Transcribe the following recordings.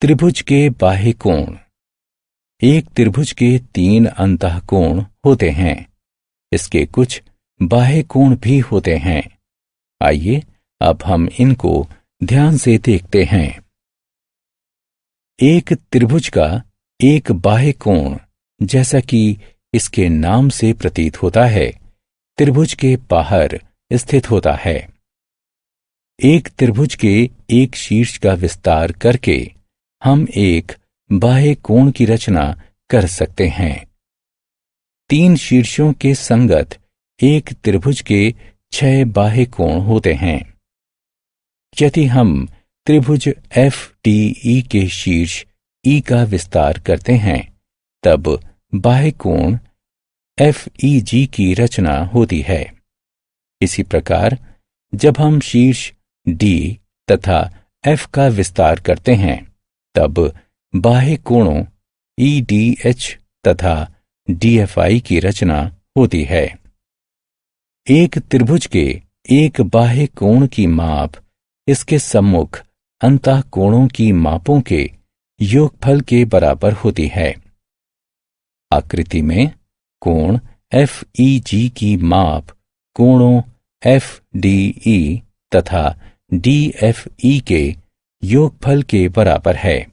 त्रिभुज के बाह्य कोण। एक त्रिभुज के 3 अंतःकोण होते हैं। इसके कुछ बाह्य कोण भी होते हैं। आइए अब हम इनको ध्यान से देखते हैं। एक त्रिभुज का एक बाह्य कोण, जैसा कि इसके नाम से प्रतीत होता है, त्रिभुज के बाहर स्थित होता है। एक त्रिभुज के एक शीर्ष का विस्तार करके हम एक बाह्य कोण की रचना कर सकते हैं। 3 शीर्षों के संगत एक त्रिभुज के 6 बाह्य कोण होते हैं। यदि हम त्रिभुज FDE के शीर्ष E का विस्तार करते हैं, तब बाह्य कोण FEG की रचना होती है। इसी प्रकार जब हम शीर्ष D तथा F का विस्तार करते हैं, तब बाह्य कोणों EDH तथा DFI की रचना होती है। एक त्रिभुज के एक बाह्य कोण की माप इसके सम्मुख अंतःकोणों की मापों के योगफल के बराबर होती है। आकृति में कोण FEG की माप कोणों FDE तथा DFE के योगफल के बराबर है।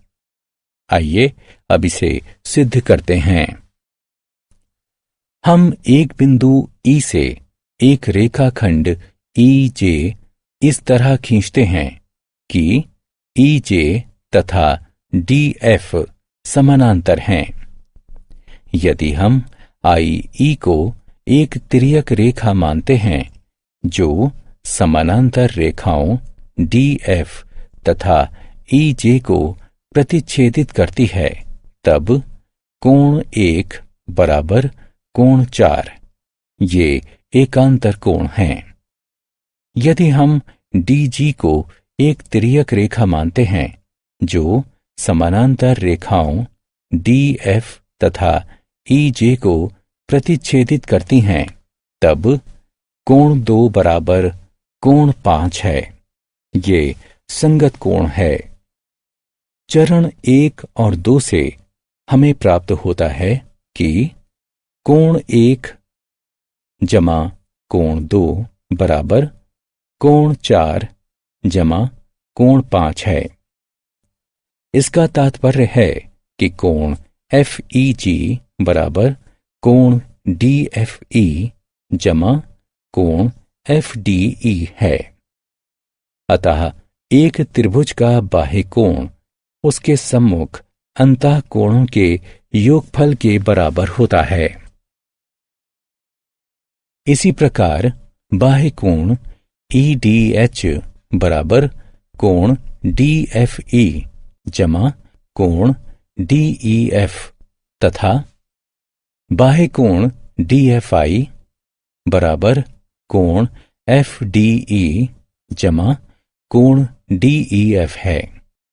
आइए अब इसे सिद्ध करते हैं। हम एक बिंदु E से एक रेखाखंड EJ इस तरह खींचते हैं कि EJ तथा DF समानांतर हैं। यदि हम IE को एक तिर्यक रेखा मानते हैं जो समानांतर रेखाओं DF तथा EJ को प्रतिच्छेदित करती है, तब कोण 1 बराबर कोण 4 ये एकांतर कोण हैं। यदि हम DG को एक तिर्यक रेखा मानते हैं जो समानांतर रेखाओं DF तथा EJ को प्रतिच्छेदित करती हैं, तब कोण 2 बराबर कोण 5 है। ये संगत कोण है। चरण 1 और 2 से हमें प्राप्त होता है कि कोण 1 जमा कोण 2 बराबर कोण 4 जमा कोण 5 है। इसका तात्पर्य है कि कोण FEG बराबर कोण DFE जमा कोण FDE है। अतः एक त्रिभुज का बाह्य कोण उसके सम्मुख अंतःकोणों के योगफल के बराबर होता है। इसी प्रकार बाह्य कोण EDH बराबर कोण DFE जमा कोण DEF तथा बाह्य कोण DFI बराबर कोण FDE जमा कोण DEF है।